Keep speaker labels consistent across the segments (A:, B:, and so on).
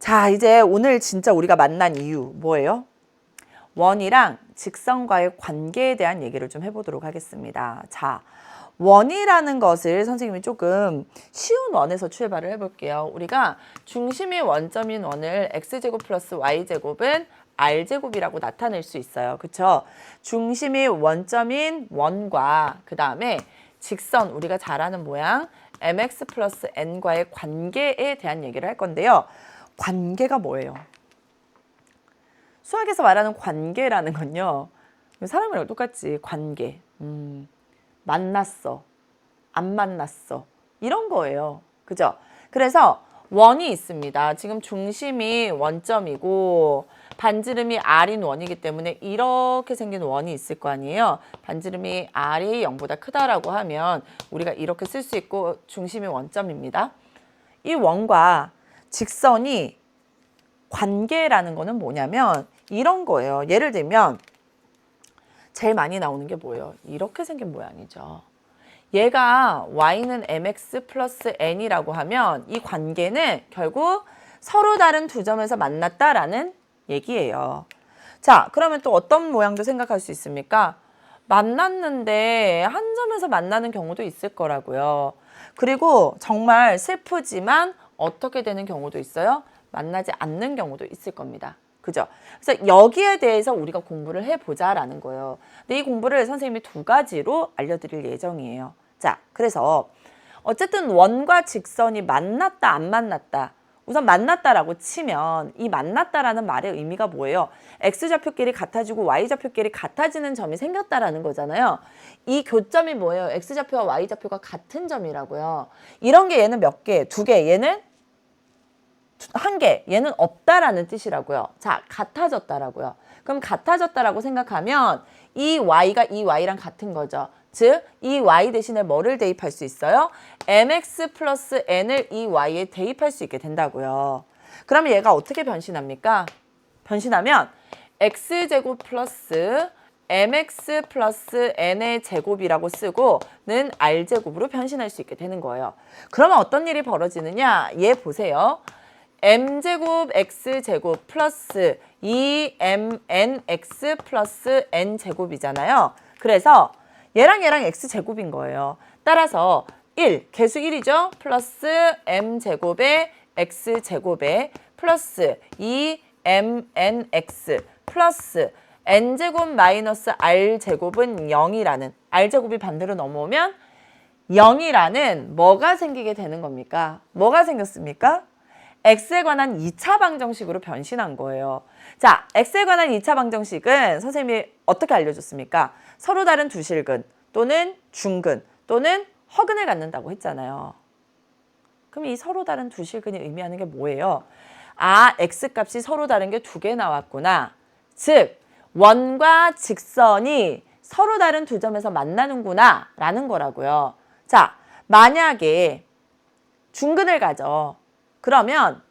A: 자, 이제 오늘 진짜 우리가 만난 이유 뭐예요? 원이랑 직선과의 관계에 대한 얘기를 좀 해보도록 하겠습니다. 자, 원이라는 것을 선생님이 조금 쉬운 원에서 출발을 해볼게요. 우리가 중심이 원점인 원을 x제곱 플러스 y제곱은 r제곱이라고 나타낼 수 있어요. 그쵸? 중심이 원점인 원과 그 다음에 직선, 우리가 잘 아는 모양 mx 플러스 n과의 관계에 대한 얘기를 할 건데요. 관계가 뭐예요? 수학에서 말하는 관계라는 건요. 사람이랑 똑같지. 관계. 만났어. 안 만났어. 이런 거예요. 그죠? 그래서 원이 있습니다. 지금 중심이 원점이고 반지름이 r인 원이기 때문에 이렇게 생긴 원이 있을 거 아니에요. 반지름이 r이 0보다 크다라고 하면 우리가 이렇게 쓸 수 있고 중심이 원점입니다. 이 원과 직선이 관계라는 거는 뭐냐면 이런 거예요. 예를 들면 제일 많이 나오는 게 뭐예요? 이렇게 생긴 모양이죠. 얘가 y는 mx 플러스 n이라고 하면 이 관계는 결국 서로 다른 두 점에서 만났다라는 얘기예요. 자, 그러면 또 어떤 모양도 생각할 수 있습니까? 만났는데 한 점에서 만나는 경우도 있을 거라고요. 그리고 정말 슬프지만 어떻게 되는 경우도 있어요? 만나지 않는 경우도 있을 겁니다. 그죠? 그래서 여기에 대해서 우리가 공부를 해보자라는 거예요. 근데 이 공부를 선생님이 두 가지로 알려드릴 예정이에요. 자, 그래서 어쨌든 원과 직선이 만났다, 안 만났다. 우선 만났다라고 치면 이 만났다라는 말의 의미가 뭐예요? x좌표끼리 같아지고 y좌표끼리 같아지는 점이 생겼다라는 거잖아요. 이 교점이 뭐예요? x좌표와 y좌표가 같은 점이라고요. 이런 게 얘는 몇 개? 두 개. 얘는 한 개, 얘는 없다라는 뜻이라고요. 자, 같아졌다라고요. 그럼 같아졌다라고 생각하면 이 y가 이 y랑 같은 거죠. 즉, 이 y 대신에 뭐를 대입할 수 있어요? mx 플러스 n을 이 y에 대입할 수 있게 된다고요. 그러면 얘가 어떻게 변신합니까? 변신하면 x제곱 플러스 mx 플러스 n의 제곱이라고 쓰고는 r제곱으로 변신할 수 있게 되는 거예요. 그러면 어떤 일이 벌어지느냐? 얘 보세요. m제곱 x제곱 플러스 2mnx 플러스 n제곱이잖아요. 그래서 얘랑 x제곱인 거예요. 따라서 1, 개수 1이죠. 플러스 m제곱에 x제곱에 플러스 2mnx 플러스 n제곱 마이너스 r제곱은 0이라는, r제곱이 반대로 넘어오면 0이라는 뭐가 생기게 되는 겁니까? 뭐가 생겼습니까? x에 관한 2차 방정식으로 변신한 거예요. 자, x에 관한 2차 방정식은 선생님이 어떻게 알려줬습니까? 서로 다른 두 실근 또는 중근 또는 허근을 갖는다고 했잖아요. 그럼 이 서로 다른 두 실근이 의미하는 게 뭐예요? 아, x값이 서로 다른 게 두 개 나왔구나. 즉, 원과 직선이 서로 다른 두 점에서 만나는구나 라는 거라고요. 자, 만약에 중근을 가져. 그러면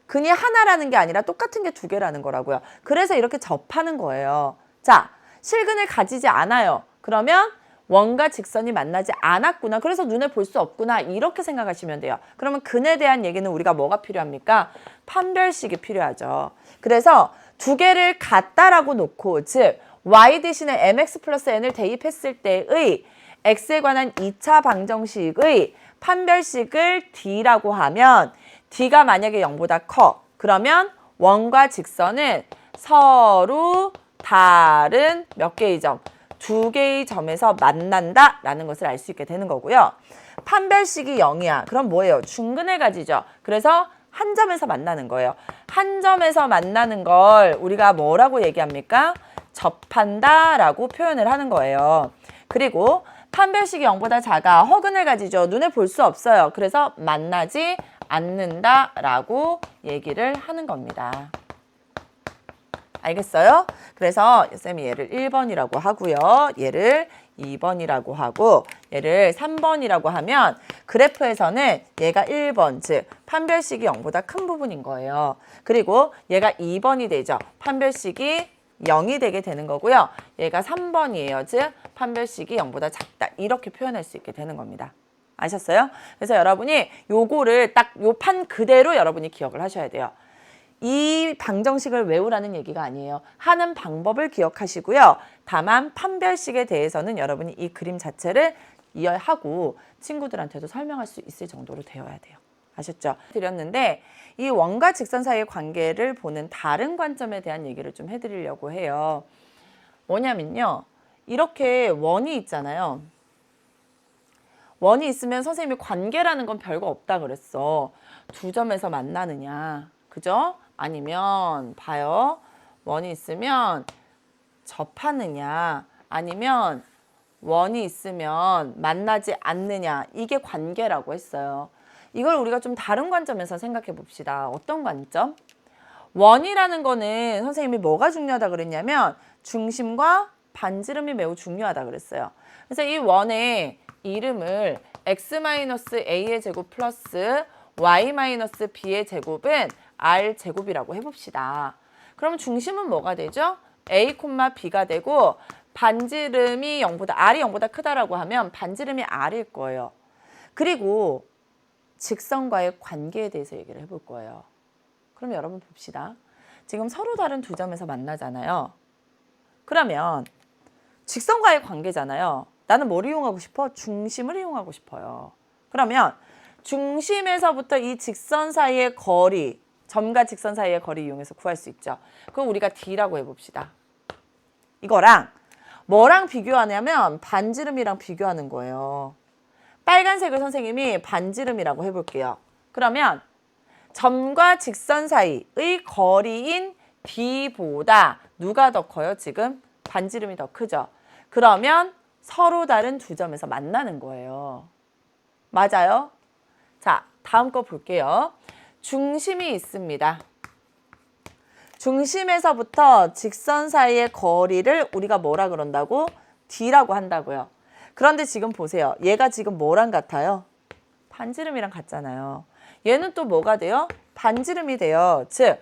A: 근이 하나라는 게 아니라 똑같은 게 두 개라는 거라고요. 그래서 이렇게 접하는 거예요. 자, 실근을 가지지 않아요. 그러면 원과 직선이 만나지 않았구나. 그래서 눈에 볼 수 없구나. 이렇게 생각하시면 돼요. 그러면 근에 대한 얘기는 우리가 뭐가 필요합니까? 판별식이 필요하죠. 그래서 두 개를 같다라고 놓고, 즉 y 대신에 mx 플러스 n을 대입했을 때의 x에 관한 2차 방정식의 판별식을 D라고 하면 D가 만약에 0보다 커. 그러면 원과 직선은 서로 다른 몇 개의 점? 두 개의 점에서 만난다라는 것을 알 수 있게 되는 거고요. 판별식이 0이야. 그럼 뭐예요? 중근을 가지죠. 그래서 한 점에서 만나는 거예요. 한 점에서 만나는 걸 우리가 뭐라고 얘기합니까? 접한다라고 표현을 하는 거예요. 그리고 판별식이 0보다 작아. 허근을 가지죠. 눈에 볼 수 없어요. 그래서 만나지 않는다라고 얘기를 하는 겁니다. 알겠어요? 그래서 쌤이 얘를 1번이라고 하고요. 얘를 2번이라고 하고 얘를 3번이라고 하면 그래프에서는 얘가 1번, 즉 판별식이 0보다 큰 부분인 거예요. 그리고 얘가 2번이 되죠. 판별식이 0이 되게 되는 거고요. 얘가 3번이에요. 즉 판별식이 0보다 작다. 이렇게 표현할 수 있게 되는 겁니다. 아셨어요? 그래서 여러분이 요거를 딱 요 판 그대로 여러분이 기억을 하셔야 돼요. 이 방정식을 외우라는 얘기가 아니에요. 하는 방법을 기억하시고요. 다만 판별식에 대해서는 여러분이 이 그림 자체를 이해하고 친구들한테도 설명할 수 있을 정도로 되어야 돼요. 아셨죠? 드렸는데 이 원과 직선 사이의 관계를 보는 다른 관점에 대한 얘기를 좀 해드리려고 해요. 뭐냐면요. 이렇게 원이 있잖아요. 원이 있으면 선생님이 관계라는 건 별거 없다 그랬어. 두 점에서 만나느냐. 그죠? 아니면 봐요. 원이 있으면 접하느냐. 아니면 원이 있으면 만나지 않느냐. 이게 관계라고 했어요. 이걸 우리가 좀 다른 관점에서 생각해 봅시다. 어떤 관점? 원이라는 거는 선생님이 뭐가 중요하다 그랬냐면 중심과 반지름이 매우 중요하다 그랬어요. 그래서 이 원의 이름을 x-a의 제곱 플러스 y-b의 제곱은 r 제곱이라고 해봅시다. 그럼 중심은 뭐가 되죠? a, b가 되고 반지름이 0보다 r이 0보다 크다라고 하면 반지름이 r일 거예요. 그리고 직선과의 관계에 대해서 얘기를 해볼 거예요. 그럼 여러분 봅시다. 지금 서로 다른 두 점에서 만나잖아요. 그러면 직선과의 관계잖아요. 나는 뭘 이용하고 싶어? 중심을 이용하고 싶어요. 그러면 중심에서부터 이 직선 사이의 거리, 점과 직선 사이의 거리 이용해서 구할 수 있죠. 그럼 우리가 D라고 해봅시다. 이거랑 뭐랑 비교하냐면 반지름이랑 비교하는 거예요. 빨간색을 선생님이 반지름이라고 해볼게요. 그러면 점과 직선 사이의 거리인 D보다 누가 더 커요? 지금 반지름이 더 크죠. 그러면 서로 다른 두 점에서 만나는 거예요. 맞아요? 자, 다음 거 볼게요. 중심이 있습니다. 중심에서부터 직선 사이의 거리를 우리가 뭐라 그런다고? D라고 한다고요. 그런데 지금 보세요. 얘가 지금 뭐랑 같아요? 반지름이랑 같잖아요. 얘는 또 뭐가 돼요? 반지름이 돼요. 즉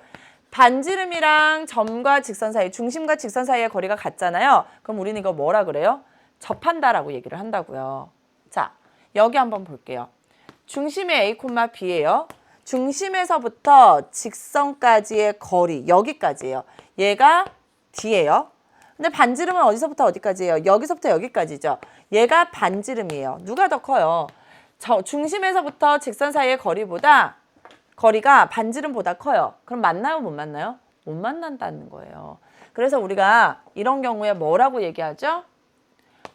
A: 반지름이랑 점과 직선 사이, 중심과 직선 사이의 거리가 같잖아요. 그럼 우리는 이거 뭐라 그래요? 접한다라고 얘기를 한다고요. 자, 여기 한번 볼게요. 중심이 A, B예요. 중심에서부터 직선까지의 거리, 여기까지예요. 얘가 D예요. 근데 반지름은 어디서부터 어디까지예요? 여기서부터 여기까지죠. 얘가 반지름이에요. 누가 더 커요? 중심에서부터 직선 사이의 거리가 반지름보다 커요. 그럼 만나요, 못 만나요? 못 만난다는 거예요. 그래서 우리가 이런 경우에 뭐라고 얘기하죠?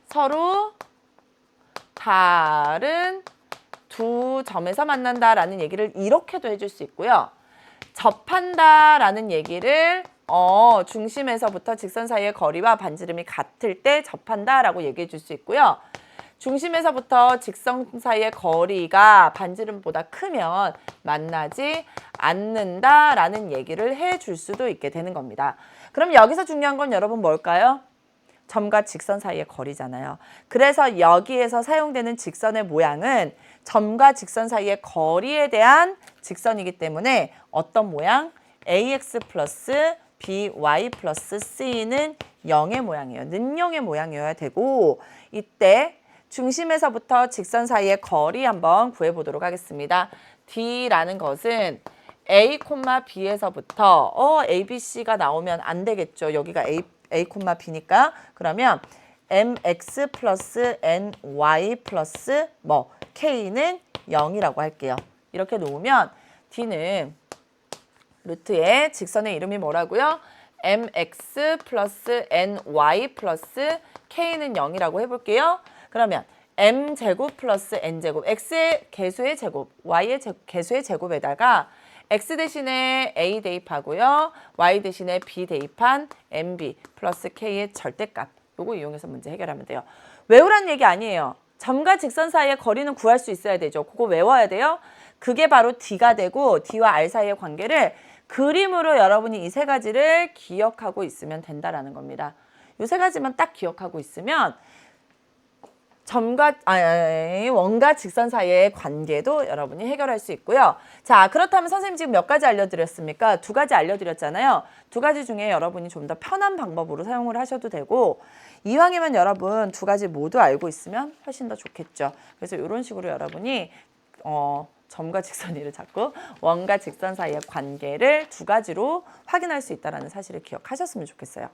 A: 서로 다른 두 점에서 만난다라는 얘기를 이렇게도 해줄 수 있고요. 접한다라는 얘기를 중심에서부터 직선 사이의 거리와 반지름이 같을 때 접한다라고 얘기해 줄 수 있고요. 중심에서부터 직선 사이의 거리가 반지름보다 크면 만나지 않는다라는 얘기를 해줄 수도 있게 되는 겁니다. 그럼 여기서 중요한 건 여러분 뭘까요? 점과 직선 사이의 거리잖아요. 그래서 여기에서 사용되는 직선의 모양은 점과 직선 사이의 거리에 대한 직선이기 때문에 어떤 모양? ax 플러스 by 플러스 c는 0의 모양이에요. 는영의 모양이어야 되고 이때 중심에서부터 직선 사이의 거리 한번 구해보도록 하겠습니다. D라는 것은 A, B에서부터 A, B, C가 나오면 안 되겠죠. 여기가 A, B니까 그러면 mx 플러스 ny 플러스 k는 0이라고 할게요. 이렇게 놓으면 D는 루트의 직선의 이름이 뭐라고요? mx 플러스 ny 플러스 k는 0이라고 해볼게요. 그러면 m제곱 플러스 n제곱, x의 개수의 제곱, y의 개수의 제곱에다가 x 대신에 a 대입하고요. y 대신에 b 대입한 mb 플러스 k의 절대값. 요거 이용해서 문제 해결하면 돼요. 외우라는 얘기 아니에요. 점과 직선 사이의 거리는 구할 수 있어야 되죠. 그거 외워야 돼요. 그게 바로 D가 되고 D와 R 사이의 관계를 그림으로 여러분이 이 세 가지를 기억하고 있으면 된다라는 겁니다. 이 세 가지만 딱 기억하고 있으면 원과 직선 사이의 관계도 여러분이 해결할 수 있고요. 자, 그렇다면 선생님 지금 몇 가지 알려드렸습니까? 두 가지 알려드렸잖아요. 두 가지 중에 여러분이 좀 더 편한 방법으로 사용을 하셔도 되고 이왕이면 여러분 두 가지 모두 알고 있으면 훨씬 더 좋겠죠. 그래서 이런 식으로 여러분이 점과 직선이를 자꾸 원과 직선 사이의 관계를 두 가지로 확인할 수 있다는 사실을 기억하셨으면 좋겠어요.